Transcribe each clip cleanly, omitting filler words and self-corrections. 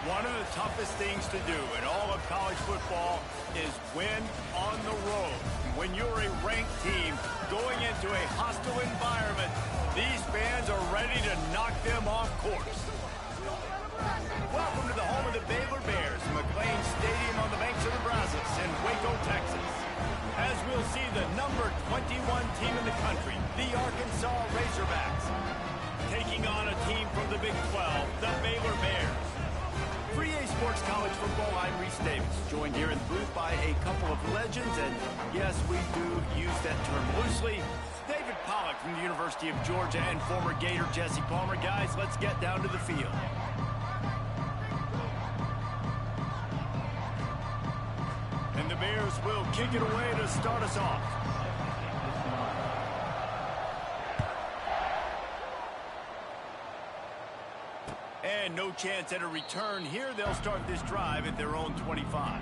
One of the toughest things to do in all of college football is win on the road. When you're a ranked team going into a hostile environment, these fans are ready to knock them off course. Welcome to the home of the Baylor Bears, McLean Stadium on the banks of the Brazos in Waco, Texas. As we'll see the number 21 team in the country, the Arkansas Razorbacks, taking on a team from the Big 12, the Baylor Bears. For EA Sports College Football, I'm Reese Davis, joined here in the booth by a couple of legends, and yes, we do use that term loosely. David Pollack from the University of Georgia and former Gator Jesse Palmer. Guys, let's get down to the field. And the Bears will kick it away to start us off. And no chance at a return here. They'll start this drive at their own 25.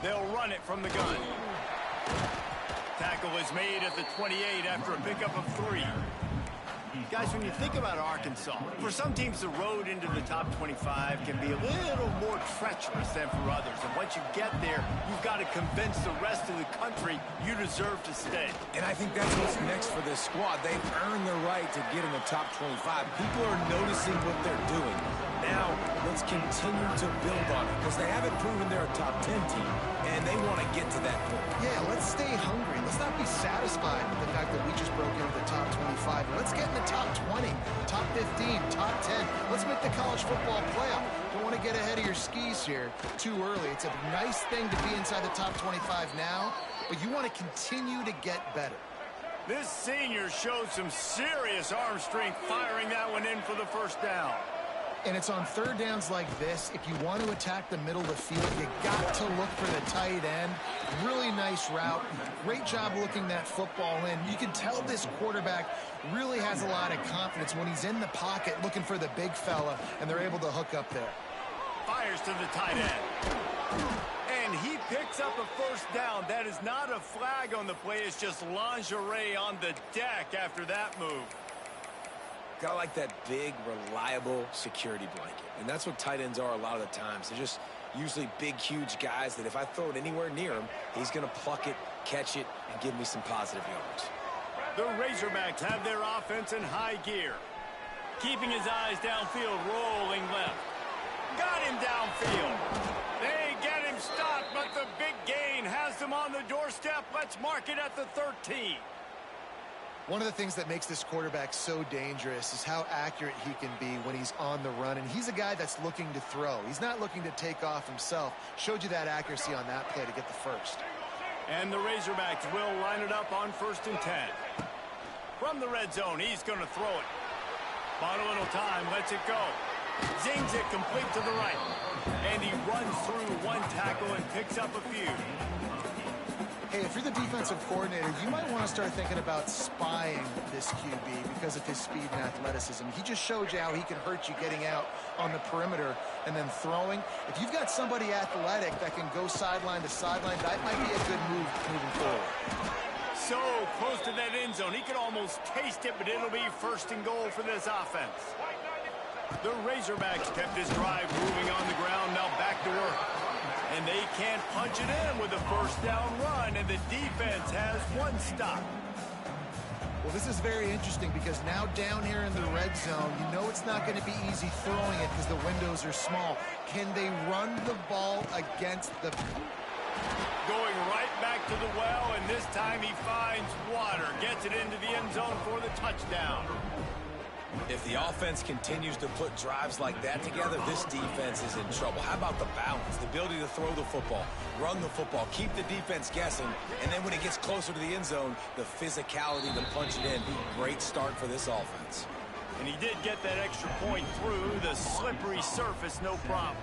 They'll run it from the gun. Tackle is made at the 28 after a pickup of 3. Guys, when you think about Arkansas, for some teams the road into the top 25 can be a little more treacherous than for others. And once you get there, you've got to convince the rest of the country you deserve to stay. And I think that's what's next for this squad. They've earned the right to get in the top 25. People are noticing what they're doing. Now, let's continue to build on it, because they haven't proven they're a top 10 team, and they want to get to that point. Yeah, let's stay hungry. Let's not be satisfied with the fact that we just broke into the top 25. Let's get in the top 20, top 15, top 10. Let's make the college football playoff. Don't want to get ahead of your skis here too early. It's a nice thing to be inside the top 25 now, but you want to continue to get better. This senior showed some serious arm strength firing that one in for the first down. And it's on third downs like this. If you want to attack the middle of the field, you got to look for the tight end. Really nice route. Great job looking that football in. You can tell this quarterback really has a lot of confidence when he's in the pocket looking for the big fella, and they're able to hook up there. Fires to the tight end. And he picks up a first down. That is not a flag on the play. It's just lingerie on the deck after that move. Got like that big, reliable security blanket. And that's what tight ends are a lot of the times. They're just usually big, huge guys that if I throw it anywhere near him, he's going to pluck it, catch it, and give me some positive yards. The Razorbacks have their offense in high gear. Keeping his eyes downfield, rolling left. Got him downfield. They get him stopped, but the big gain has them on the doorstep. Let's mark it at the 13. One of the things that makes this quarterback so dangerous is how accurate he can be when he's on the run. And he's a guy that's looking to throw. He's not looking to take off himself. Showed you that accuracy on that play to get the first. And the Razorbacks will line it up on 1st and 10. From the red zone, he's going to throw it. Bought a little time, lets it go. Zings it complete to the right. And he runs through one tackle and picks up a few. Hey, if you're the defensive coordinator, you might want to start thinking about spying this QB because of his speed and athleticism. He just showed you how he can hurt you getting out on the perimeter and then throwing. If you've got somebody athletic that can go sideline to sideline, that might be a good move moving forward. So close to that end zone. He could almost taste it, but it'll be 1st and goal for this offense. The Razorbacks kept this drive moving on the ground. Now back to work. And they can't punch it in with a first down run, and the defense has one stop. Well, this is very interesting because now down here in the red zone, you know it's not going to be easy throwing it because the windows are small. Can they run the ball against the... Going right back to the well, and this time he finds water. Gets it into the end zone for the touchdown. If the offense continues to put drives like that together, this defense is in trouble. How about the balance, the ability to throw the football, run the football, keep the defense guessing, and then when it gets closer to the end zone, the physicality to punch it in. Great start for this offense. And he did get that extra point through the slippery surface, no problem.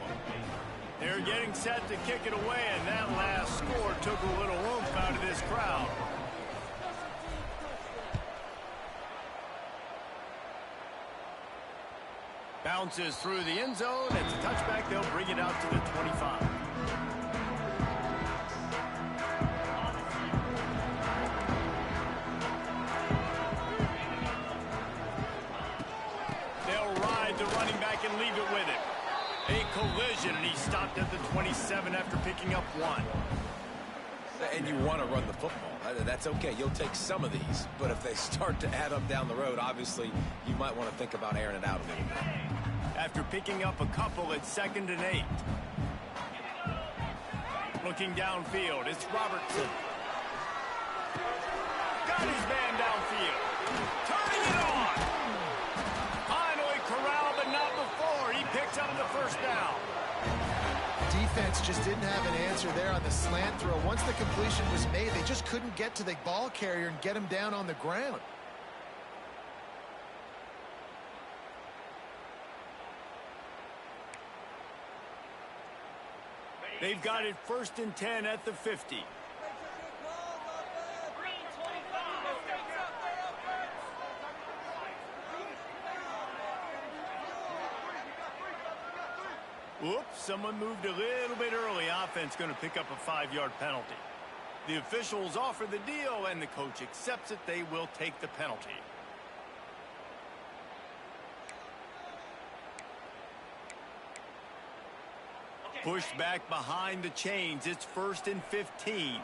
They're getting set to kick it away, and that last score took a little oomph out of this crowd. Bounces through the end zone. It's a touchback. They'll bring it out to the 25. And leave it with him. A collision, and he stopped at the 27 after picking up 1. And you want to run the football. That's okay. You'll take some of these. But if they start to add up down the road, obviously, you might want to think about airing it out a little bit. After picking up a couple, it's 2nd and 8. Looking downfield, it's Robertson. Got his man downfield. Turning it on. Corral, but not before. He picks up the first down. Defense just didn't have an answer there on the slant throw. Once the completion was made, they just couldn't get to the ball carrier and get him down on the ground. They've got it 1st and 10 at the 50. Whoops, someone moved a little bit early. Offense going to pick up a 5-yard penalty. The officials offer the deal, and the coach accepts it. They will take the penalty. Pushed back behind the chains. It's 1st and 15.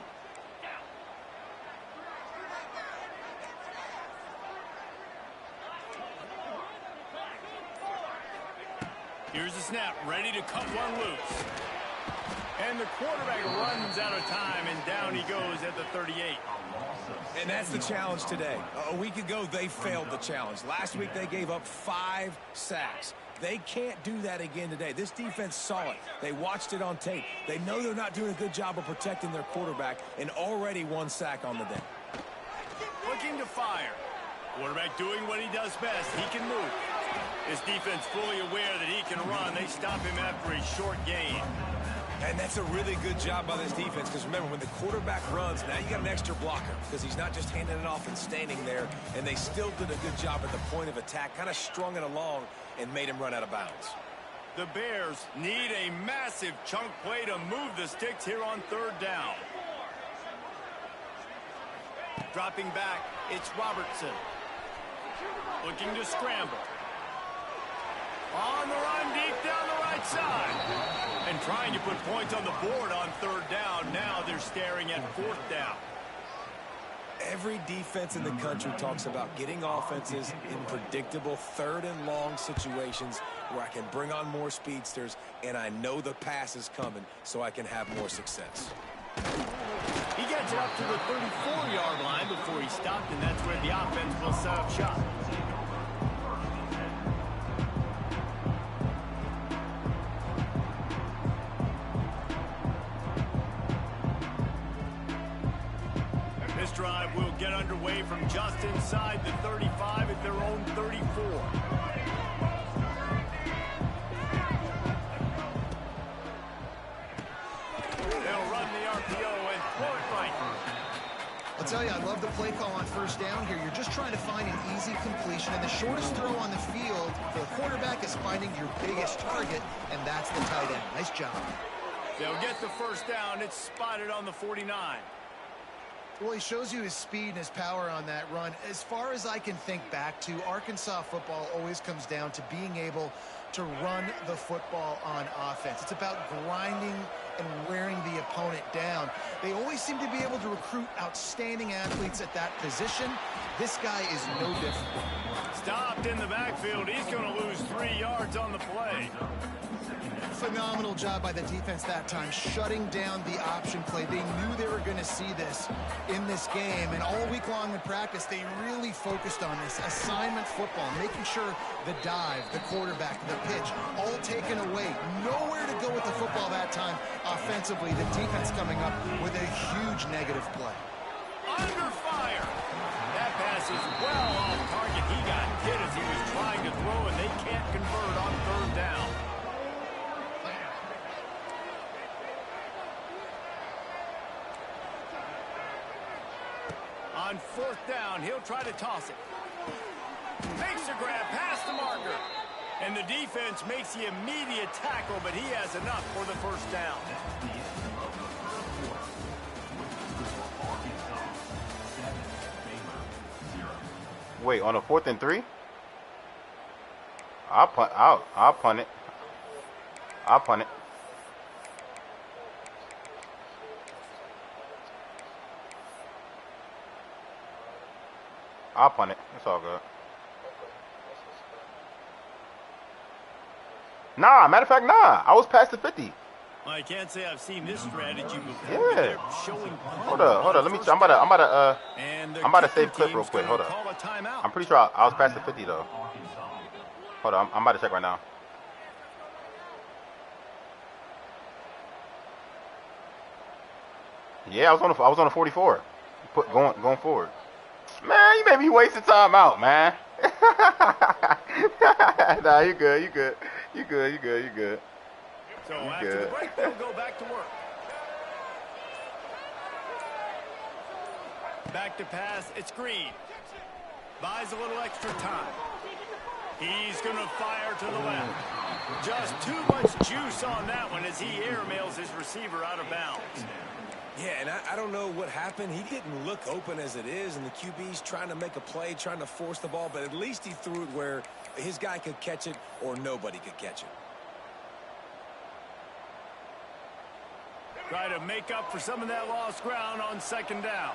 Here's the snap, ready to cut one loose. And the quarterback runs out of time, and down he goes at the 38. And that's the challenge today. A week ago, they failed the challenge. Last week, they gave up 5 sacks. They can't do that again today. This defense saw it. They watched it on tape. They know they're not doing a good job of protecting their quarterback, and already 1 sack on the day. Looking to fire. Quarterback doing what he does best. He can move. This defense fully aware that he can run. They stop him after a short gain. And that's a really good job by this defense, because remember, when the quarterback runs, now you got an extra blocker, because he's not just handing it off and standing there, and they still did a good job at the point of attack, kind of strung it along and made him run out of bounds. The Bears need a massive chunk play to move the sticks here on 3rd down. Dropping back, it's Robertson. Looking to scramble. On the run, deep down the right side. And trying to put points on the board on 3rd down. Now they're staring at 4th down. Every defense in the country talks about getting offenses in predictable 3rd and long situations where I can bring on more speedsters and I know the pass is coming so I can have more success. He gets it up to the 34-yard line before he stopped, and that's where the offense will set up shop. This drive will get underway from just inside the 35 at their own 34. They'll run the RPO and throw it right. I'll tell you, I love the play call on 1st down here. You're just trying to find an easy completion, and the shortest throw on the field for the quarterback is finding your biggest target, and that's the tight end. Nice job. They'll get the 1st down. It's spotted on the 49. Well, he shows you his speed and his power on that run. As far as I can think back to, Arkansas football always comes down to being able to run the football on offense. It's about grinding and wearing the opponent down. They always seem to be able to recruit outstanding athletes at that position. This guy is no different. Stopped in the backfield. He's going to lose 3 yards on the play. Phenomenal job by the defense that time, shutting down the option play. They knew they were going to see this in this game, and all week long in practice, they really focused on this assignment football, making sure the dive, the quarterback, the pitch, all taken away. Nowhere to go with the football that time offensively. The defense coming up with a huge negative play. Under fire. That pass is well off target. He got hit as he was trying to throw, and they can't convert on 3rd down. On 4th down, he'll try to toss it. Makes a grab past the marker. And the defense makes the immediate tackle, but he has enough for the 1st down. Wait, on a 4th and 3? I'll punt. I'll punt it. I'll punt it. I'll punt it. It's all good. Nah, matter of fact, nah. I was past the 50. Well, I can't say I've seen this strategy before. Yeah. But they're showing Hold up. Let me. I'm about to save clip real quick. Hold up. I'm pretty sure I was past the 50 though. Hold on. I'm about to check right now. Yeah, I was on a 44. Going forward. Man, you made me waste the time out, man. Nah, you good. So after the break, they'll go back to work. Back to pass, it's Green. Buys a little extra time. He's going to fire to the left. Just too much juice on that one as he airmails his receiver out of bounds. Yeah, and I don't know what happened. He didn't look open as it is, and the QB's trying to make a play, trying to force the ball, but at least he threw it where his guy could catch it or nobody could catch it. Try to make up for some of that lost ground on 2nd down.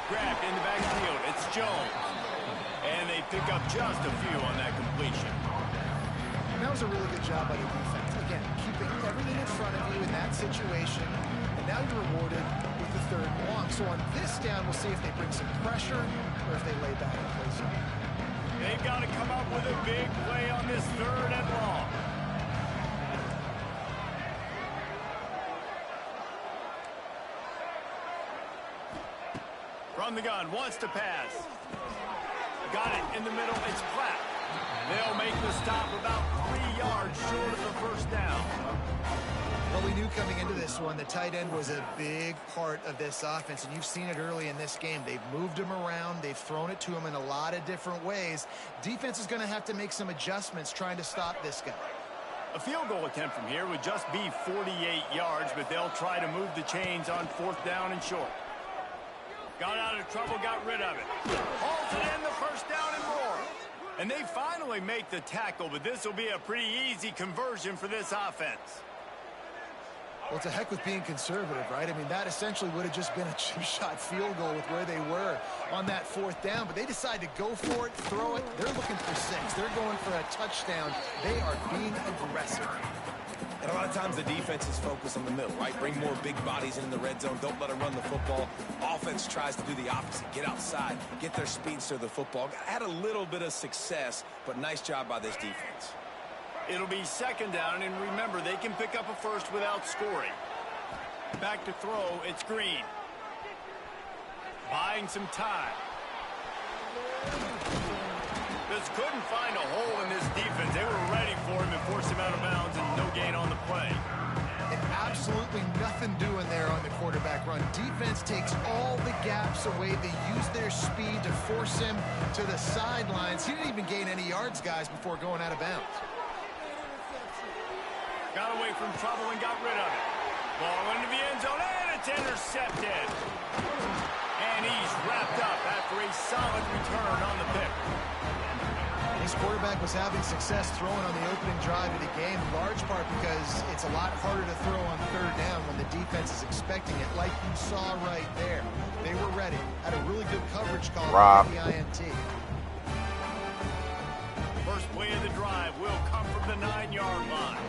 Grabbed in the backfield. It's Jones. And they pick up just a few on that completion. And that was a really good job by the defense. Again, keeping everything in front of you in that situation. And now you're rewarded with the 3rd and long. So on this down, we'll see if they bring some pressure or if they lay back and play some. They've got to come up with a big play on this 3rd and long. From the gun, wants to pass. Got it in the middle, it's Platt. They'll make the stop about 3 yards short of the 1st down. Well, we knew coming into this one, the tight end was a big part of this offense, and you've seen it early in this game. They've moved him around. They've thrown it to him in a lot of different ways. Defense is going to have to make some adjustments trying to stop this guy. A field goal attempt from here would just be 48 yards, but they'll try to move the chains on 4th down and short. Got out of trouble, got rid of it. Hauls it in the 1st down and more. And they finally make the tackle, but this will be a pretty easy conversion for this offense. Well, it's a heck with being conservative, right? I mean, that essentially would have just been a chip shot field goal with where they were on that 4th down, but they decide to go for it, throw it. They're looking for 6. They're going for a touchdown. They are being aggressive. And a lot of times the defense is focused on the middle, right? Bring more big bodies in the red zone. Don't let them run the football. Offense tries to do the opposite. Get outside. Get their speeds to the football. Had a little bit of success, but nice job by this defense. It'll be 2nd down, and remember, they can pick up a 1st without scoring. Back to throw, it's Green. Buying some time. Just couldn't find a hole in this defense. They were ready for him and forced him out of bounds, and no gain on the play. And absolutely nothing doing there on the quarterback run. Defense takes all the gaps away. They use their speed to force him to the sidelines. He didn't even gain any yards, guys, before going out of bounds. Got away from trouble and got rid of it. Ball into the end zone, and it's intercepted. And he's wrapped up after a solid return on the pick. This quarterback was having success throwing on the opening drive of the game, in large part because it's a lot harder to throw on 3rd down when the defense is expecting it, like you saw right there. They were ready. Had a really good coverage call with the INT. First play of the drive will come from the 9-yard line.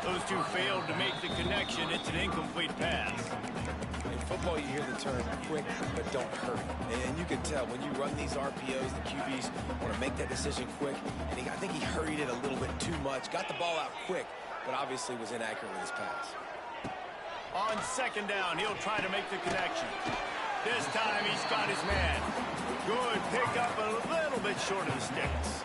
Those two failed to make the connection. It's an incomplete pass. In football, you hear the term quick, but don't hurry. And you can tell when you run these RPOs, the QBs want to make that decision quick. And I think he hurried it a little bit too much. Got the ball out quick, but obviously was inaccurate with his pass. On 2nd down, he'll try to make the connection. This time he's got his man. Good pick up, a little bit short of the sticks.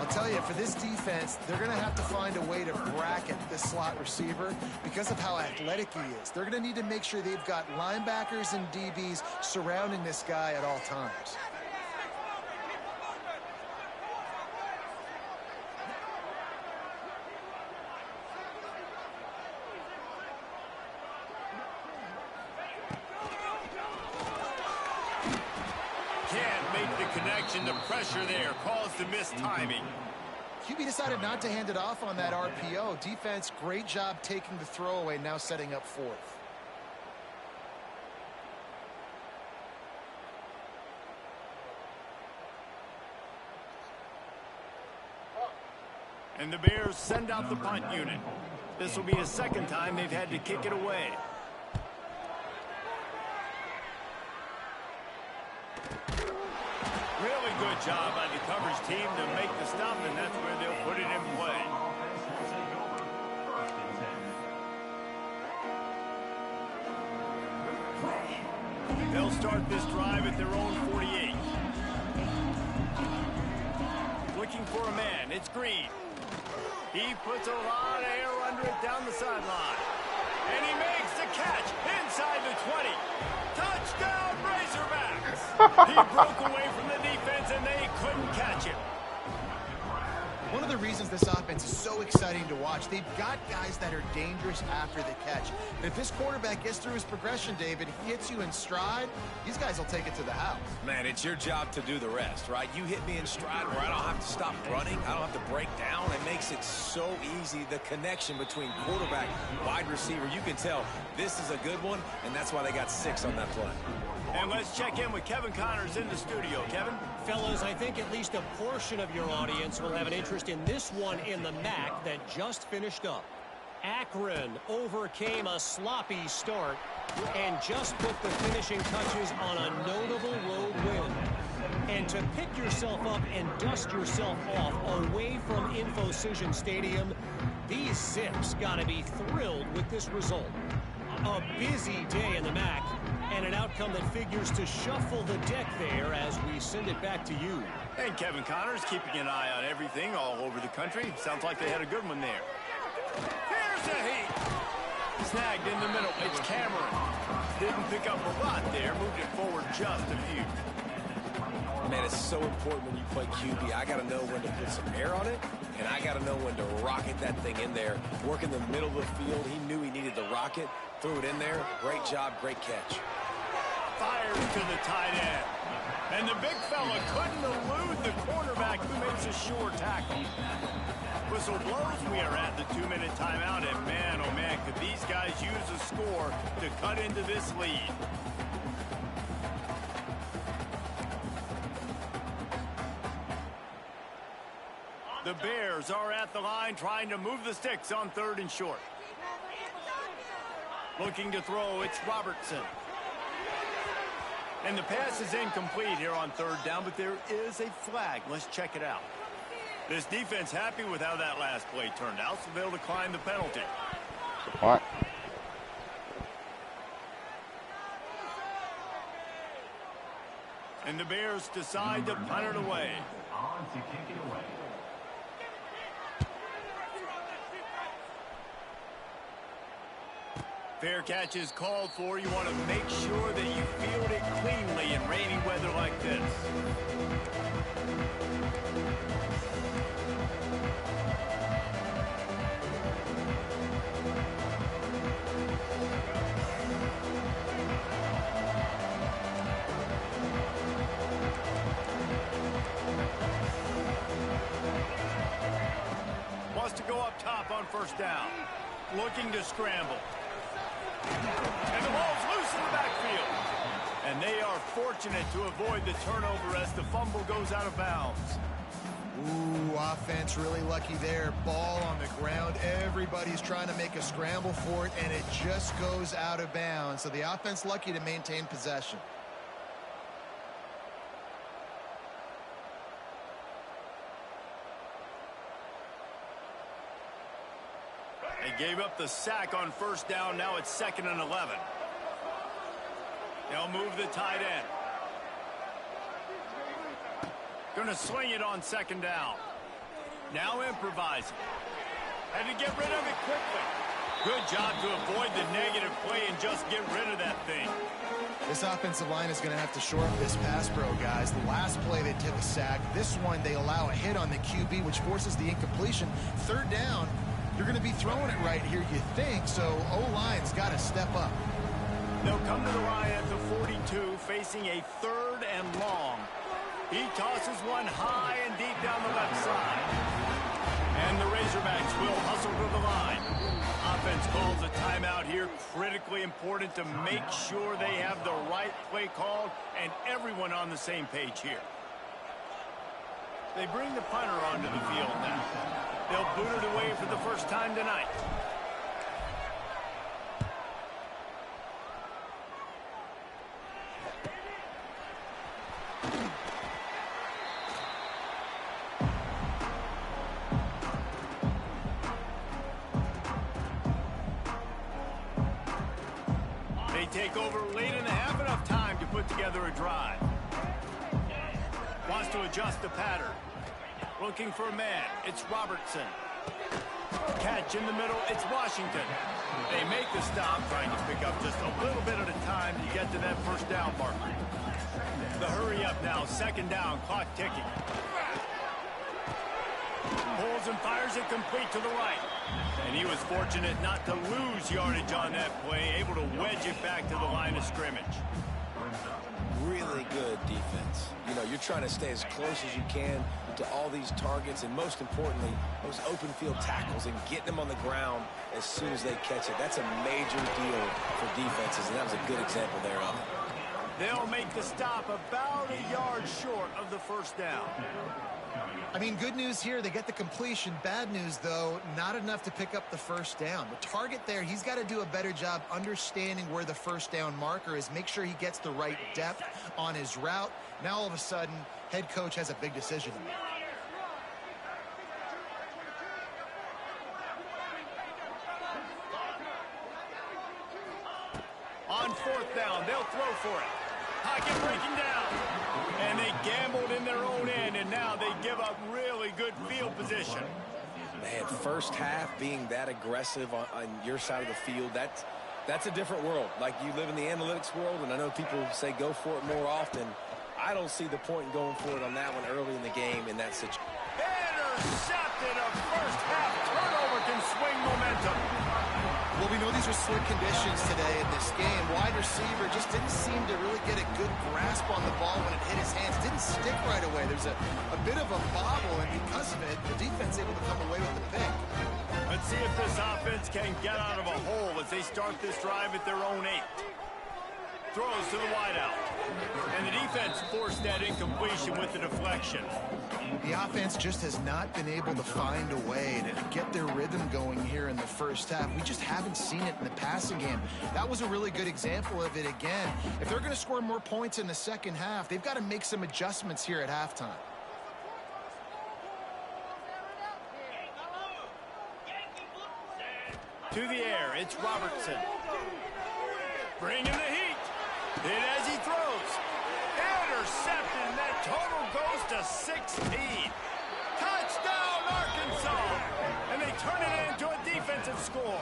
I'll tell you, for this defense, they're going to have to find a way to bracket this slot receiver because of how athletic he is. They're going to need to make sure they've got linebackers and DBs surrounding this guy at all times. The pressure there caused the missed timing. QB decided not to hand it off on that RPO. Defense, great job taking the throwaway, now setting up fourth. And the Bears send out the punt unit. This will be a second time they've had to kick it away. Really good job by the coverage team to make the stop, and that's where they'll put it in play. They'll start this drive at their own 48. Looking for a man. It's Green. He puts a lot of air under it down the sideline. And he makes the catch inside the 20. Touchdown, Razorbacks! He broke away from the defense, and they couldn't catch him. One of the reasons this offense is so exciting to watch, they've got guys that are dangerous after the catch. And if this quarterback gets through his progression, David, he hits you in stride, these guys will take it to the house. Man, it's your job to do the rest, right? You hit me in stride where I don't have to stop running. I don't have to break down. It makes it so easy, the connection between quarterback, wide receiver. You can tell this is a good one, and that's why they got 6 on that play. And let's check in with Kevin Connors in the studio. Kevin? Fellas, I think at least a portion of your audience will have an interest in this one in the MAC that just finished up. Akron overcame a sloppy start and just put the finishing touches on a notable road win. And to pick yourself up and dust yourself off away from InfoCision Stadium, these Zips got to be thrilled with this result. A busy day in the MAC, and an outcome that figures to shuffle the deck there as we send it back to you. And Kevin Connors keeping an eye on everything all over the country. Sounds like they had a good one there. Here's the heat. Snagged in the middle. It's Cameron. Didn't pick up a lot there. Moved it forward just a few. Man, it's so important when you play QB. I got to know when to put some air on it, and I got to know when to rocket that thing in there. Work in the middle of the field. He knew he needed the rocket. Threw it in there. Great job. Great catch. Fires to the tight end. And the big fella couldn't elude the cornerback who makes a sure tackle. Whistle blows. We are at the 2-minute timeout. And man, oh man, could these guys use a score to cut into this lead. The Bears are at the line trying to move the sticks on 3rd and short. Looking to throw, it's Robertson. And the pass is incomplete here on 3rd down, but there is a flag. Let's check it out. This defense happy with how that last play turned out, so they'll decline the penalty. What? And the Bears decide to punt it away. Fair catch is called for. You want to make sure that you field it cleanly in rainy weather like this. Wants to go up top on 1st down. Looking to scramble. And the ball's loose in the backfield. And they are fortunate to avoid the turnover as the fumble goes out of bounds. Ooh, offense really lucky there. Ball on the ground. Everybody's trying to make a scramble for it, and it just goes out of bounds. So the offense lucky to maintain possession. They gave up the sack on 1st down. Now it's 2nd and 11. They'll move the tight end. Going to swing it on 2nd down. Now improvising. Had to get rid of it quickly. Good job to avoid the negative play and just get rid of that thing. This offensive line is going to have to shore up this pass pro, guys. The last play they took a sack. This one they allow a hit on the QB, which forces the incompletion. Third down, you're going to be throwing it right here, you think, so O-line's got to step up. They'll come to the line at the 42, facing a 3rd and long. He tosses one high and deep down the left side. And the Razorbacks will hustle to the line. Offense calls a timeout here. Critically important to make sure they have the right play called and everyone on the same page here. They bring the punter onto the field now. They'll boot it away for the first time tonight. Take over late in the half, enough time to put together a drive. Wants to adjust the pattern. Looking for a man. It's Robertson. Catch in the middle. It's Washington. They make the stop, trying to pick up just a little bit at a time to get to that first down marker. The hurry up now. 2nd down. Clock ticking. Pulls and fires it complete to the right. And he was fortunate not to lose yardage on that play, able to wedge it back to the line of scrimmage. Really good defense. You know, you're trying to stay as close as you can to all these targets, and most importantly, those open field tackles and getting them on the ground as soon as they catch it. That's a major deal for defenses, and that was a good example there of it. They'll make the stop about a yard short of the first down. I mean, good news here, they get the completion. Bad news, though, not enough to pick up the first down. The target there, he's got to do a better job understanding where the first down marker is, make sure he gets the right depth on his route. Now, all of a sudden, head coach has a big decision to make. On 4th down, they'll throw for it. Pocket breaking down. And they gambled in their own end, and now they give up really good field position. Man, first half being that aggressive on your side of the field, that's a different world. Like, you live in the analytics world, and I know people say go for it more often. I don't see the point in going for it on that one early in the game in that situation. Intercepted. A first half turnover can swing momentum. Well, we know these are slick conditions today in this game. Wide receiver just didn't seem to really get a good grasp on the ball when it hit his hands. Didn't stick right away. There's a bit of a bobble, and because of it, the defense able to come away with the pick. Let's see if this offense can get out of a hole as they start this drive at their own 8. Throws to the wideout. And the defense forced that incompletion with the deflection. The offense just has not been able to find a way to get their rhythm going here in the first half. We just haven't seen it in the passing game. That was a really good example of it again. If they're going to score more points in the second half, they've got to make some adjustments here at halftime. To the air, it's Robertson. Bringing the heat. Hit as he throws. Intercepted, and that total goes to 16. Touchdown, Arkansas! And they turn it into a defensive score.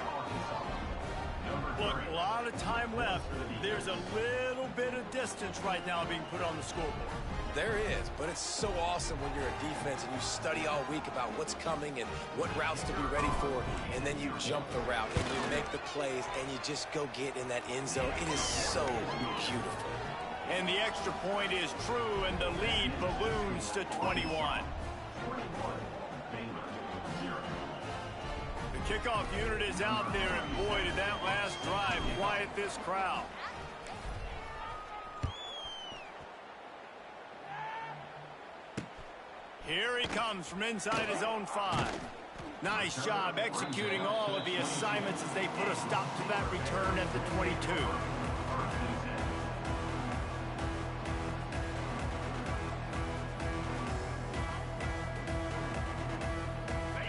Look, a lot of time left. There's a little bit of distance right now being put on the scoreboard. There is, but it's so awesome when you're a defense and you study all week about what's coming and what routes to be ready for, and then you jump the route and you make the plays and you just go get in that end zone. It is so beautiful. And the extra point is true, and the lead balloons to 21. The kickoff unit is out there, and boy, did that last drive quiet this crowd. Here he comes from inside his own 5. Nice job executing all of the assignments as they put a stop to that return at the 22.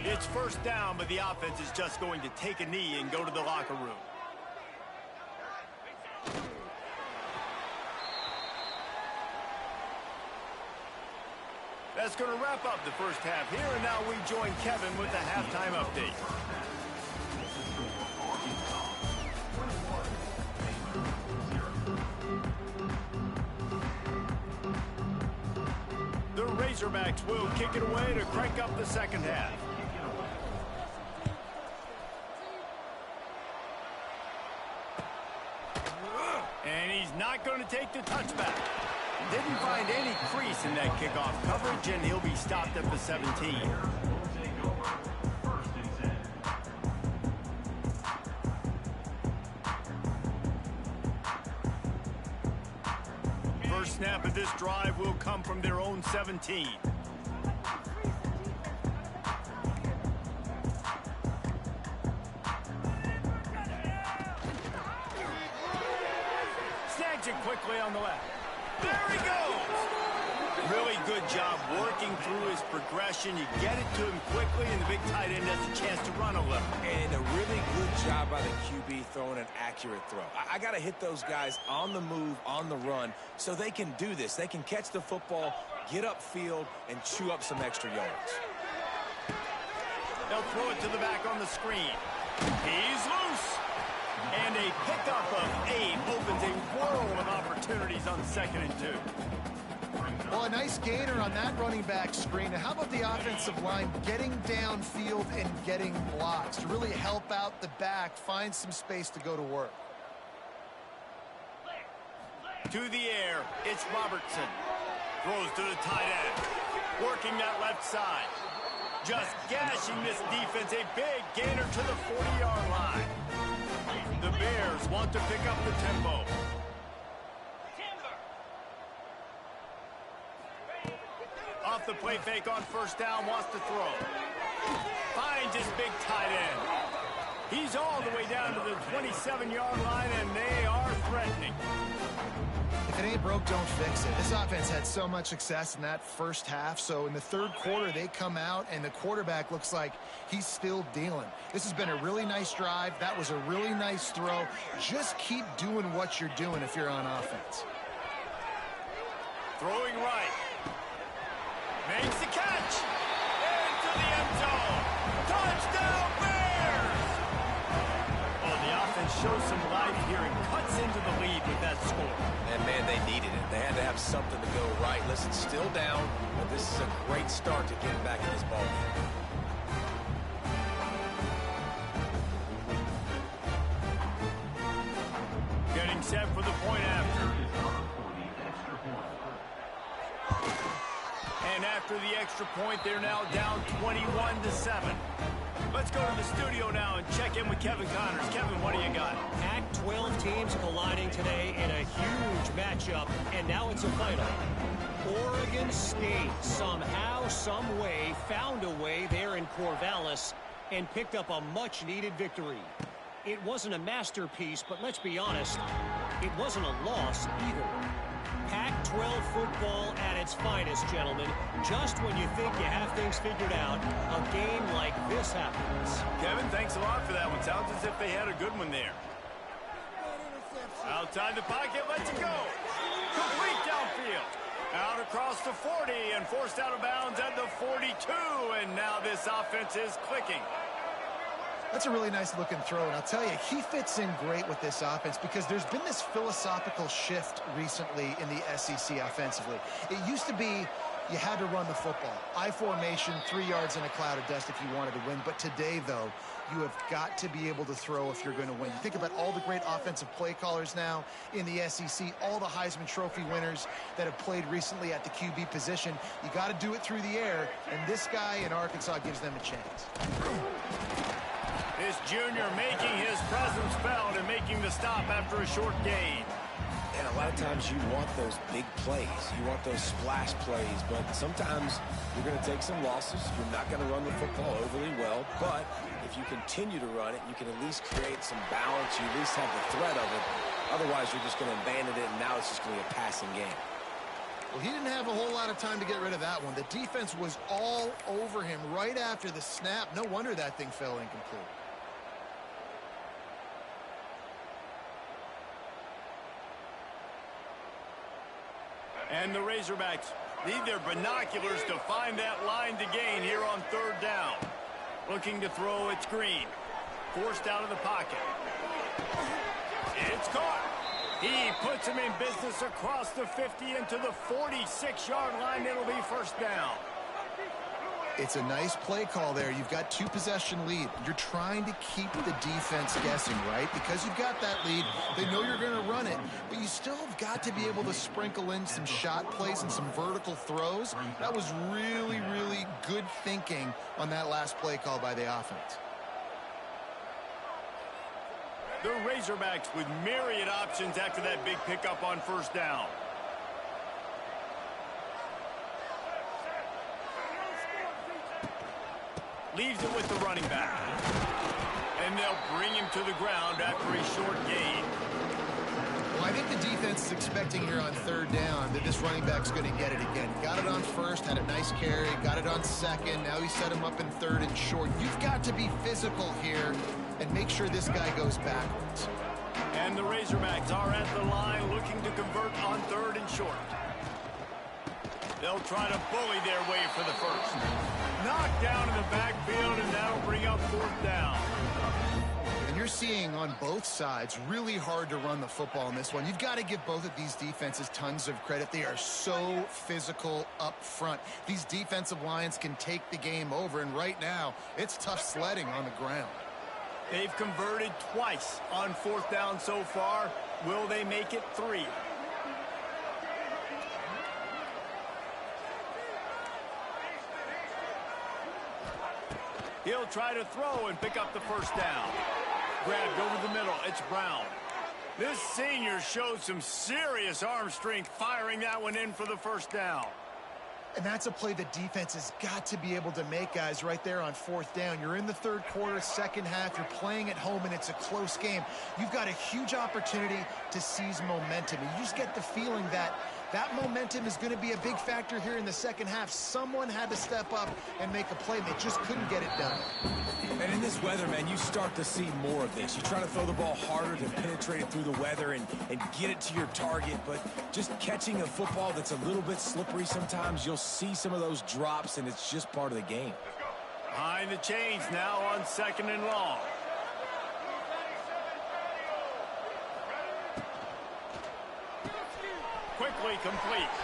It's first down, but the offense is just going to take a knee and go to the locker room. That's going to wrap up the first half here, and now we join Kevin with the halftime update. The Razorbacks will kick it away to crank up the second half. And he's not going to take the touchback. Didn't find any crease in that kickoff coverage, and he'll be stopped at the 17. First snap of this drive will come from their own 17. Snags it quickly on the left. There he goes! Really good job working through his progression. You get it to him quickly, and the big tight end has a chance to run a little. And a really good job by the QB throwing an accurate throw. I got to hit those guys on the move, on the run, so they can do this. They can catch the football, get upfield, and chew up some extra yards. They'll throw it to the back on the screen. He's loose. And a pickup of 8 opens a world of opportunities on 2nd and 2. Well, a nice gainer on that running back screen. Now, how about the offensive line getting downfield and getting blocks to really help out the back, find some space to go to work? To the air, it's Robertson. Throws to the tight end. Working that left side. Just gashing this defense. A big gainer to the 40-yard line. The Bears want to pick up the tempo. Off the play fake on first down, wants to throw. Finds his big tight end. He's all the way down to the 27-yard line, and they are threatening. If it ain't broke, don't fix it. This offense had so much success in that first half, so in the third quarter, they come out, and the quarterback looks like he's still dealing. This has been a really nice drive. That was a really nice throw. Just keep doing what you're doing if you're on offense. Throwing right. Makes the catch. Into the end zone. Touchdown, Bears! Oh, the offense shows some life here and cuts into the lead with that score. And, man, they needed it. They had to have something to go right. Listen, still down, but this is a great start to getting back in this ballgame. Getting set for the point after. And after the extra point, they're now down 21-7. Let's go to the studio now and check in with Kevin Connors. Kevin, what do you got? Pac-12 teams colliding today in a huge matchup, and now it's a final. Oregon State somehow, some way, found a way there in Corvallis and picked up a much-needed victory. It wasn't a masterpiece, but let's be honest, it wasn't a loss either. Pac-12 football at its finest, gentlemen. Just when you think you have things figured out, a game like this happens. Kevin, thanks a lot for that one. Sounds as if they had a good one there. Outside the pocket, lets it go. Complete downfield. Out across the 40 and forced out of bounds at the 42. And now this offense is clicking. That's a really nice looking throw, and I'll tell you, he fits in great with this offense because there's been this philosophical shift recently in the SEC offensively. It used to be you had to run the football. I formation, 3 yards in a cloud of dust if you wanted to win. But today, though, you have got to be able to throw if you're going to win. You think about all the great offensive play callers now in the SEC, all the Heisman Trophy winners that have played recently at the QB position. You got to do it through the air, and this guy in Arkansas gives them a chance. This junior making his presence felt and making the stop after a short gain. And a lot of times you want those big plays. You want those splash plays. But sometimes you're going to take some losses. You're not going to run the football overly well. But if you continue to run it, you can at least create some balance. You at least have the threat of it. Otherwise, you're just going to abandon it, and now it's just going to be a passing game. Well, he didn't have a whole lot of time to get rid of that one. The defense was all over him right after the snap. No wonder that thing fell incomplete. And the Razorbacks Need their binoculars to find that line to gain here on third down. Looking to throw, it's Green. Forced out of the pocket. It's caught. He puts him in business across the 50 into the 46-yard line. It'll be first down. It's a nice play call there. You've got 2-possession lead. You're trying to keep the defense guessing, right? Because you've got that lead, they know you're going to run it, but you still have got to be able to sprinkle in some shot plays and some vertical throws. That was really, really good thinking on that last play call by the offense. The Razorbacks with myriad options after that big pickup on first down. Leaves it with the running back. And they'll bring him to the ground after a short gain. Well, I think the defense is expecting here on third down that this running back's going to get it again. Got it on first, had a nice carry, got it on second. Now he set him up in third and short. You've got to be physical here and make sure this guy goes backwards. And the Razorbacks are at the line looking to convert on third and short. They'll try to bully their way for the first. Knocked down in the backfield, and that'll bring up fourth down. And you're seeing on both sides really hard to run the football in this one. You've got to give both of these defenses tons of credit. They are so physical up front. These defensive lines can take the game over, and right now, it's tough sledding on the ground. They've converted twice on fourth down so far. Will they make it 3? He'll try to throw and pick up the first down. Grabbed over the middle. It's Brown. This senior showed some serious arm strength firing that one in for the first down. And that's a play the defense has got to be able to make, guys, right there on fourth down. You're in the third quarter, second half. You're playing at home, and it's a close game. You've got a huge opportunity to seize momentum. And you just get the feeling that that momentum is going to be a big factor here in the second half. Someone had to step up and make a play. They just couldn't get it done. And in this weather, man, you start to see more of this. You try to throw the ball harder to penetrate it through the weather and get it to your target, but just catching a football that's a little bit slippery sometimes, you'll see some of those drops, and it's just part of the game. Behind the chains now on second and long. Quickly complete.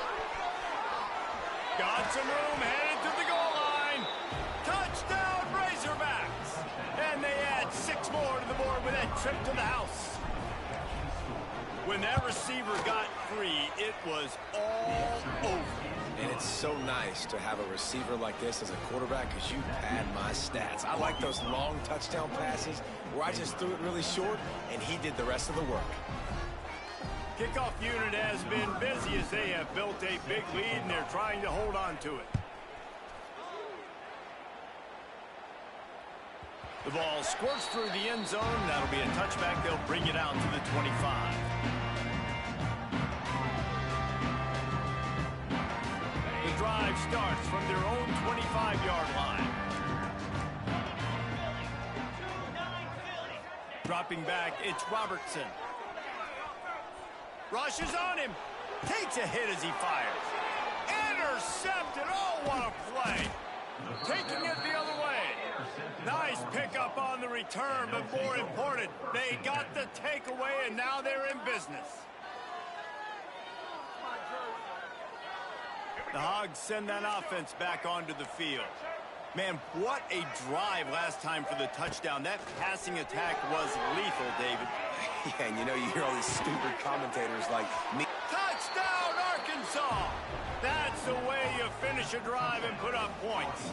Got some room, headed to the goal line. Touchdown, Razorbacks. And they add 6 more to the board with that trip to the house. When that receiver got free, it was all over. And it's so nice to have a receiver like this as a quarterback because you pad my stats. I like those long touchdown passes where I just threw it really short and he did the rest of the work. Kickoff unit has been busy as they have built a big lead and they're trying to hold on to it. The ball squirts through the end zone. That'll be a touchback. They'll bring it out to the 25. The drive starts from their own 25-yard line. Dropping back, it's Robertson. Rushes on him. Takes a hit as he fires. Intercepted. Oh, what a play. Taking it the other way. Nice pickup on the return, but more important, they got the takeaway, and now they're in business. The Hogs send that offense back onto the field. Man, what a drive last time for the touchdown. That passing attack was lethal, David. Yeah, and you know, you hear all these stupid commentators like me. Touchdown, Arkansas! That's the way you finish a drive and put up points.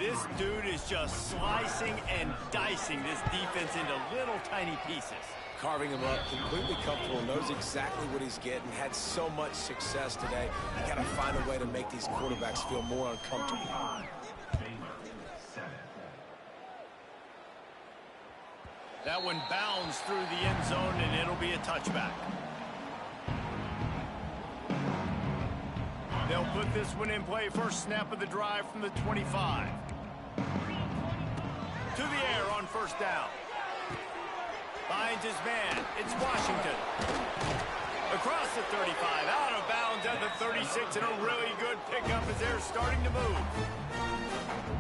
This dude is just slicing and dicing this defense into little tiny pieces. Carving him up, completely comfortable, knows exactly what he's getting, had so much success today. You got to find a way to make these quarterbacks feel more uncomfortable. That one bounds through the end zone, and it'll be a touchback. They'll put this one in play. First snap of the drive from the 25. To the air on first down. Finds his man. It's Washington. Across the 35, out of bounds at the The 36 in a really good pickup as they're starting to move.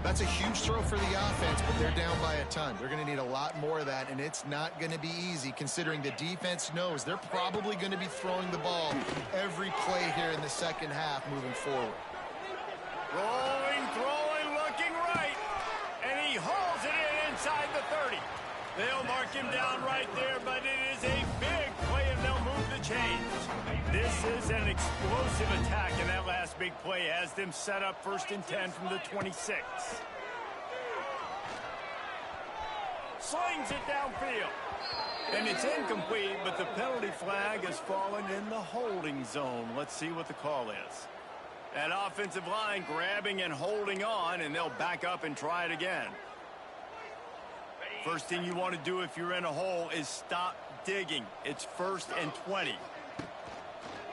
That's a huge throw for the offense, but they're down by a ton. They're going to need a lot more of that, and it's not going to be easy considering the defense knows they're probably going to be throwing the ball every play here in the second half moving forward. Rolling, throwing, looking right. And he hauls it in inside the 30. They'll mark him down right there, but it is a big play, and they'll move the chains. This is an explosive attack, and that last big play has them set up 1st and 10 from the 26. Slings it downfield. And it's incomplete, but the penalty flag has fallen in the holding zone. Let's see what the call is. That offensive line grabbing and holding on, and they'll back up and try it again. First thing you want to do if you're in a hole is stop digging. It's 1st and 20.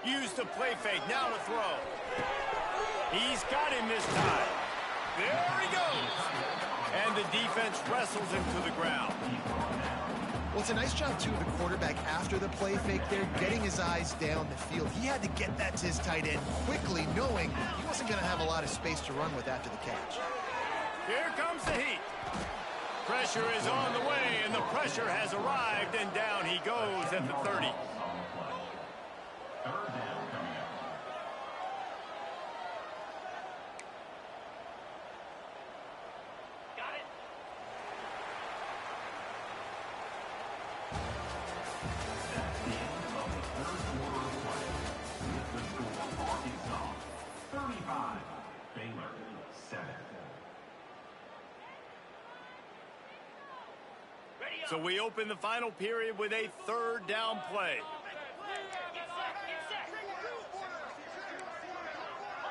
Use the play fake. Now to throw. He's got him this time. There he goes. And the defense wrestles him to the ground. Well, it's a nice job, too, of the quarterback after the play fake there, getting his eyes down the field. He had to get that to his tight end quickly, knowing he wasn't going to have a lot of space to run with after the catch. Here comes the heat. Pressure is on the way, and the pressure has arrived, and down he goes at the 30. So we open the final period with a 3rd down play.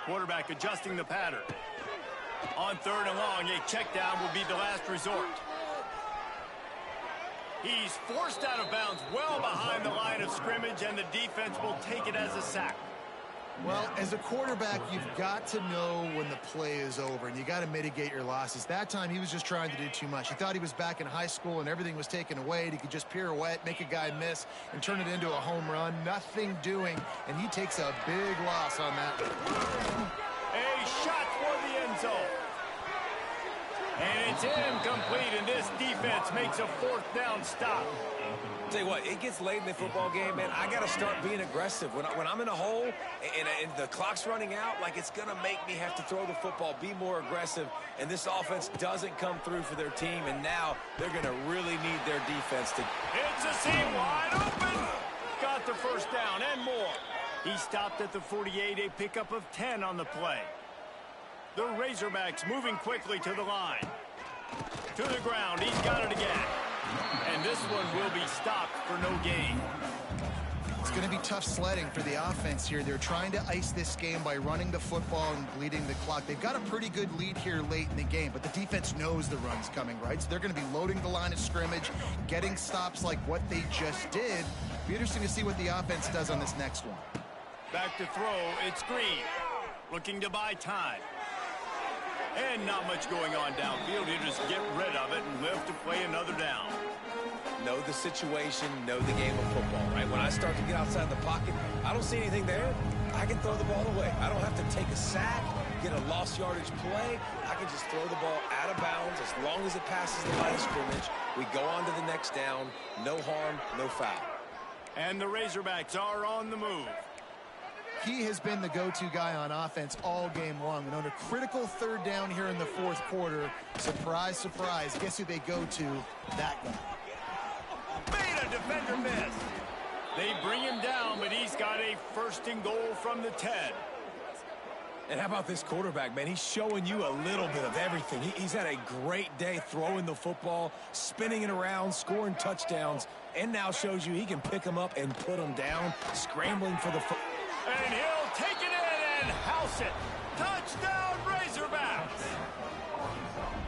Quarterback adjusting the pattern. On 3rd and long, a check down will be the last resort. He's forced out of bounds well behind the line of scrimmage, and the defense will take it as a sack. Well, as a quarterback, you've got to know when the play is over, and you got to mitigate your losses. That time, he was just trying to do too much. He thought he was back in high school, and everything was taken away, and he could just pirouette, make a guy miss, and turn it into a home run. Nothing doing, and he takes a big loss on that one. A shot for the end zone. And it's incomplete, and this defense makes a 4th down stop. Tell you what, it gets late in the football game, man. I got to start being aggressive. When I'm in a hole and the clock's running out, like, it's going to make me have to throw the football, be more aggressive, and this offense doesn't come through for their team, and now they're going to really need their defense to... It's a seam wide open. Got the 1st down and more. He stopped at the 48, a pickup of 10 on the play. The Razorbacks moving quickly to the line. To the ground, he's got it again. And this one will be stopped for no gain. It's going to be tough sledding for the offense here. They're trying to ice this game by running the football and bleeding the clock. They've got a pretty good lead here late in the game, but the defense knows the run's coming, right? So they're going to be loading the line of scrimmage, getting stops like what they just did. Be interesting to see what the offense does on this next one. Back to throw, it's Green. Looking to buy time. And not much going on downfield. You just get rid of it and live to play another down. Know the situation, know the game of football, right? When I start to get outside the pocket, I don't see anything there. I can throw the ball away. I don't have to take a sack, get a lost yardage play. I can just throw the ball out of bounds as long as it passes the line of scrimmage. We go on to the next down. No harm, no foul. And the Razorbacks are on the move. He has been the go-to guy on offense all game long. And on a critical 3rd down here in the 4th quarter, surprise, surprise, guess who they go to? That guy. Made a defender miss. They bring him down, but he's got a 1st and goal from the 10. And how about this quarterback, man? He's showing you a little bit of everything. He's had a great day throwing the football, spinning it around, scoring touchdowns, and now shows you he can pick them up and put them down, scrambling for the football. And he'll take it in and house it. Touchdown, Razorbacks.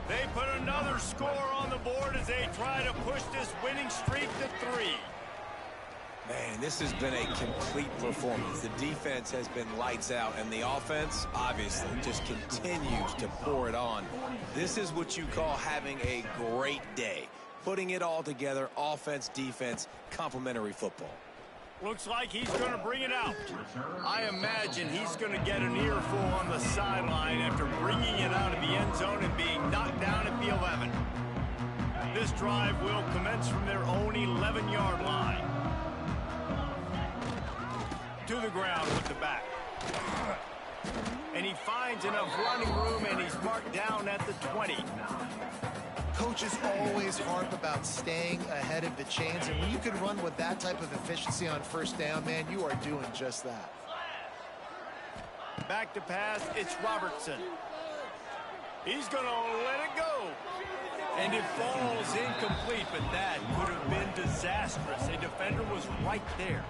They put another score on the board as they try to push this winning streak to 3. Man, this has been a complete performance. The defense has been lights out, and the offense, obviously, just continues to pour it on. This is what you call having a great day. Putting it all together, offense, defense, complementary football. Looks like he's going to bring it out. I imagine he's going to get an earful on the sideline after bringing it out of the end zone and being knocked down at the 11. This drive will commence from their own 11-yard line. To the ground with the back. And he finds enough running room, and he's marked down at the 20. Coaches always harp about staying ahead of the chains, and when you can run with that type of efficiency on first down, man, you are doing just that. Back to pass, it's Robertson. He's going to let it go. And it falls incomplete, but that could have been disastrous. A defender was right there.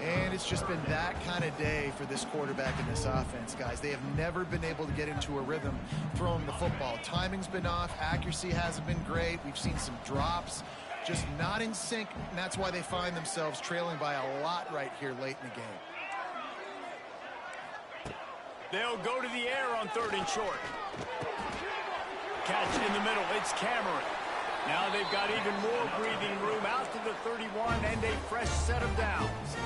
And it's just been that kind of day for this quarterback in this offense, guys. They have never been able to get into a rhythm throwing the football. Timing's been off. Accuracy hasn't been great. We've seen some drops, just not in sync, and that's why they find themselves trailing by a lot right here late in the game. They'll go to the air on 3rd and short. Catch in the middle. It's Cameron. Now they've got even more breathing room out to the 31 and a fresh set of downs.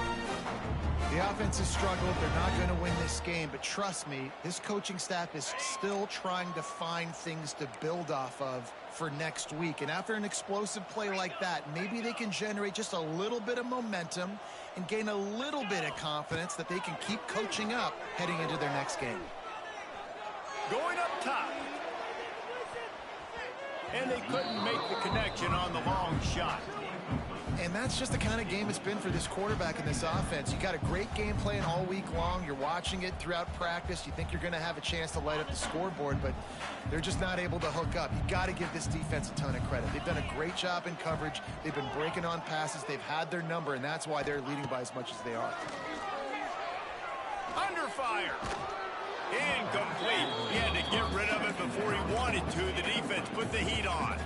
The offense has struggled. They're not going to win this game, but trust me, his coaching staff is still trying to find things to build off of for next week. And after an explosive play like that, maybe they can generate just a little bit of momentum and gain a little bit of confidence that they can keep coaching up heading into their next game. Going up top. And they couldn't make the connection on the long shot. And that's just the kind of game it's been for this quarterback in this offense. You got a great game plan all week long. You're watching it throughout practice. You think you're going to have a chance to light up the scoreboard, but they're just not able to hook up. You got to give this defense a ton of credit. They've done a great job in coverage. They've been breaking on passes. They've had their number, and that's why they're leading by as much as they are. Under fire. Incomplete. He had to get rid of it before he wanted to. The defense put the heat on.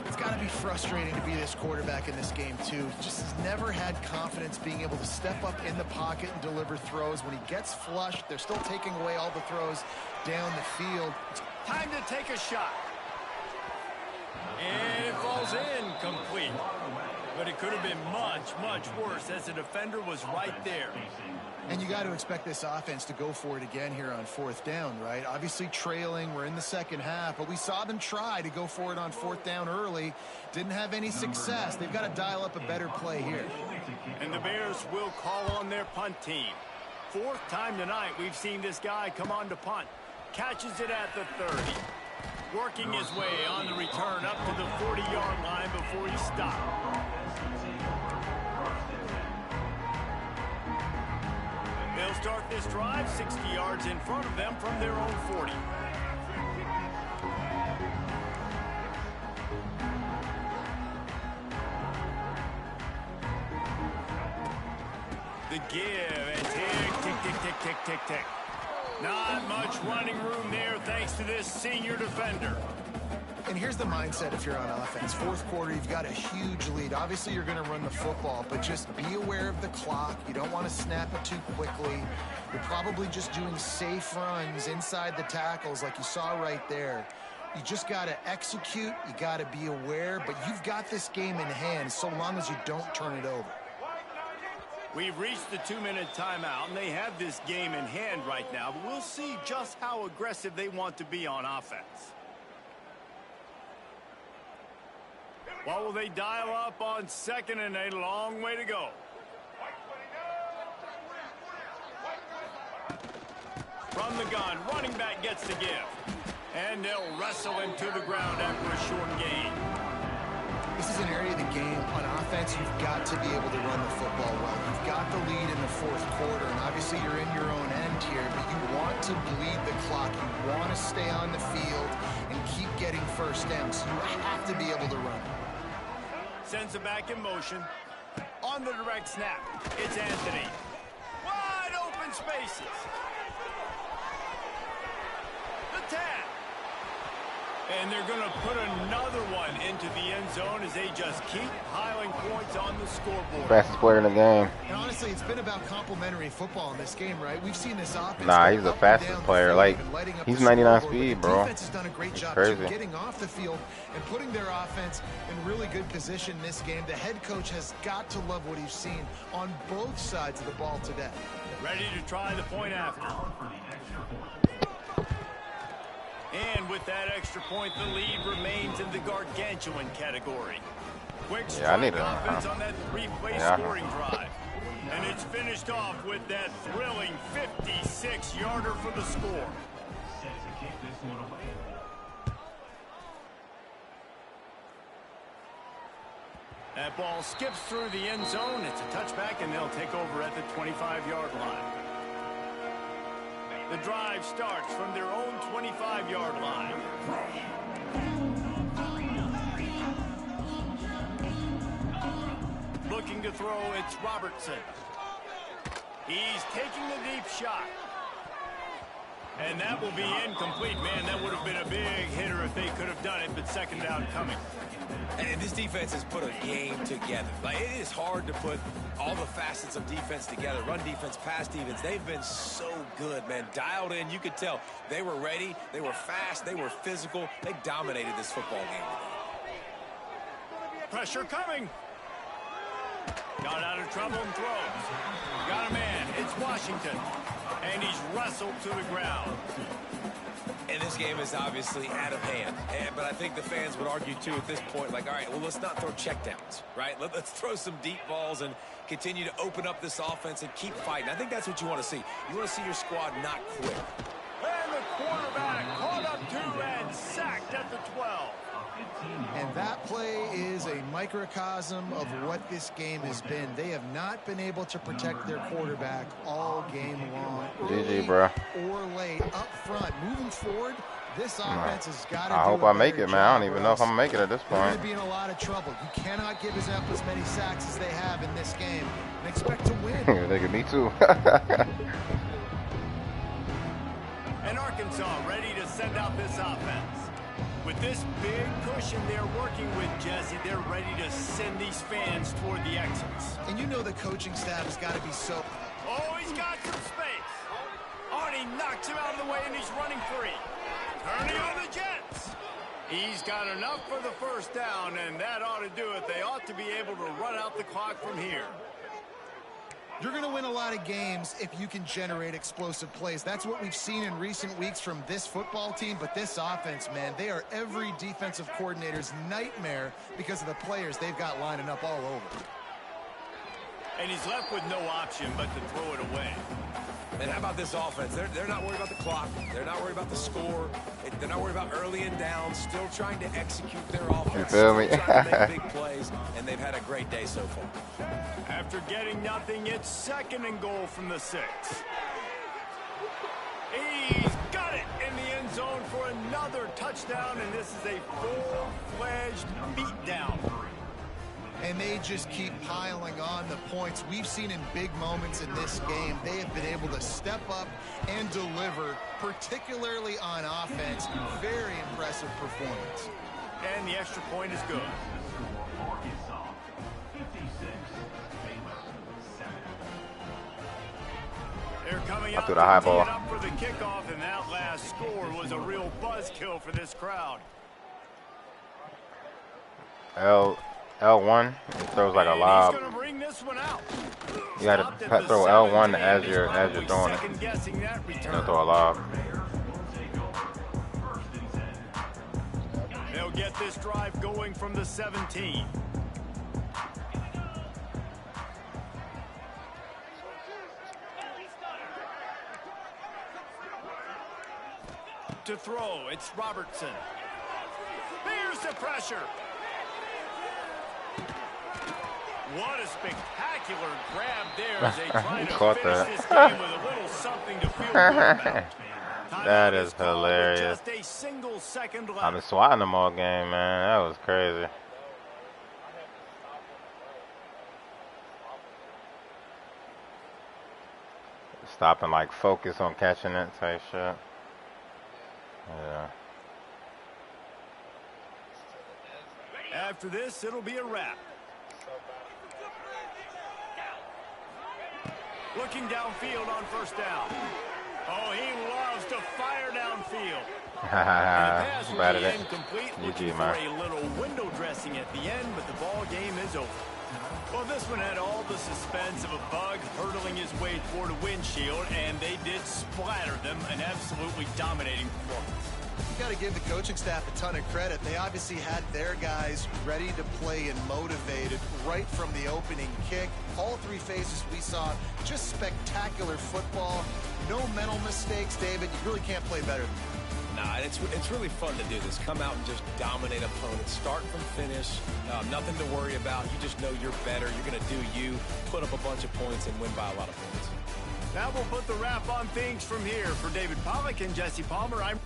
It's got to be frustrating to be this quarterback in this game, too. He just has never had confidence being able to step up in the pocket and deliver throws. When he gets flushed, they're still taking away all the throws down the field. It's time to take a shot. And it falls incomplete. But it could have been much, much worse as the defender was right there. And you got to expect this offense to go for it again here on 4th down, right? Obviously trailing, we're in the second half, but we saw them try to go for it on 4th down early. Didn't have any success. They've got to dial up a better play here. And the Bears will call on their punt team. 4th time tonight we've seen this guy come on to punt. Catches it at the 30. Working his way on the return up to the 40-yard line before he stopped. They'll start this drive 60 yards in front of them from their own 40. The give and tick, tick, tick, tick, tick, tick, tick. Not much running room there thanks to this senior defender. And here's the mindset if you're on offense. 4th quarter, you've got a huge lead. Obviously, you're going to run the football, but just be aware of the clock. You don't want to snap it too quickly. You're probably just doing safe runs inside the tackles like you saw right there. You just got to execute. You got to be aware, but you've got this game in hand so long as you don't turn it over. We've reached the 2-minute timeout, and they have this game in hand right now, but we'll see just how aggressive they want to be on offense. What will they dial up on 2nd and a long way to go? From the gun, running back gets the give. And they'll wrestle him to the ground after a short gain. This is an area of the game. On offense, you've got to be able to run the football well. You've got the lead in the 4th quarter, and obviously you're in your own end here, but you want to bleed the clock. You want to stay on the field and keep getting first downs. So you have to be able to run. Sends it back in motion. On the direct snap, it's Anthony. Wide open spaces. The tap. And they're going to put another one into the end zone as they just keep piling points on the scoreboard. Fastest player in the game. And honestly, honestly, it's been about complementary football in this game, right? We've seen this offense. Nah, he's the fastest player. Like, he's 99 speed, bro. Defense has done a great job getting off the field and putting their offense in really good position in this game. The head coach has got to love what he's seen on both sides of the ball today. Ready to try the point after. And with that extra point, the lead remains in the gargantuan category. Quick strike offense on that three-play scoring drive. And it's finished off with that thrilling 56-yarder for the score. That ball skips through the end zone. It's a touchback, and they'll take over at the 25-yard line. The drive starts from their own 25-yard line. Looking to throw, it's Robertson. He's taking the deep shot. And that will be incomplete. Man, that would have been a big hitter if they could have done it, but second down coming. And this defense has put a game together. Like, it is hard to put all the facets of defense together. Run defense, pass defense. They've been so good, man. Dialed in. You could tell they were ready. They were fast. They were physical. They dominated this football game. Pressure coming. Got out of trouble and throws. Got a man. It's Washington. And he's wrestled to the ground. And this game is obviously out of hand. But I think the fans would argue, too, at this point, like, all right, well, let's not throw checkdowns, right? Let's throw some deep balls and continue to open up this offense and keep fighting. I think that's what you want to see. You want to see your squad not quit. And the quarterback caught up to and sacked at the 12. And that play is a microcosm of what this game has been. They have not been able to protect their quarterback all game long. GG, bro. Or late up front. Moving forward, this offense has got to I hope I make it, man. I don't even know if I'm going to make it at this point. They're going to be in a lot of trouble. You cannot give us up as many sacks as they have in this game and expect to win. They get me too. And Arkansas ready to send out this offense. With this big cushion they're working with, Jesse, they're ready to send these fans toward the exits. And you know the coaching staff has got to be so... Oh, he's got some space. Arnie knocks him out of the way, and he's running free. Turning on the Jets. He's got enough for the first down, and that ought to do it. They ought to be able to run out the clock from here. You're going to win a lot of games if you can generate explosive plays. That's what we've seen in recent weeks from this football team. But this offense, man, they are every defensive coordinator's nightmare because of the players they've got lining up all over. And he's left with no option but to throw it away. And how about this offense? They're not worried about the clock. They're not worried about the score. They're not worried about early and down. Still trying to execute their offense. You feel me? Still trying to make big plays, and they've had a great day so far. After getting nothing, it's 2nd and goal from the 6. He's got it in the end zone for another touchdown, and this is a full-fledged beatdown. And they just keep piling on the points. We've seen in big moments in this game, they have been able to step up and deliver, particularly on offense. Very impressive performance. And the extra point is good. They're coming out to the high ball. Up for the kickoff, and that last score was a real buzzkill for this crowd. L1, it throws like a lob. You got to throw L1 as you're throwing it. You'll throw a lob. They'll get this drive going from the 17. To throw, it's Robertson. There's the pressure. What a spectacular grab there as they try to finish this game with a little something to feel good about. That is hilarious. Just a single second left. I've been swatting them all game, man. That was crazy. Stop and like focus on catching it type shit. Yeah. After this, it'll be a wrap. Looking downfield on first down. Oh, he loves to fire downfield. Bad at it. Incomplete, GG, looking for man. a little window dressing at the end, but the ball game is over. Well, this one had all the suspense of a bug hurtling his way toward a windshield, and they did splatter them, an absolutely dominating performance. You got to give the coaching staff a ton of credit. They obviously had their guys ready to play and motivated right from the opening kick. All three phases we saw, just spectacular football. No mental mistakes, David. You really can't play better than that. Nah, it's really fun to do this. Come out and just dominate opponents, start from finish. Nothing to worry about. You just know you're better. You're going to do you, put up a bunch of points, and win by a lot of points. Now we'll put the wrap on things from here. For David Pollack and Jesse Palmer, I'm...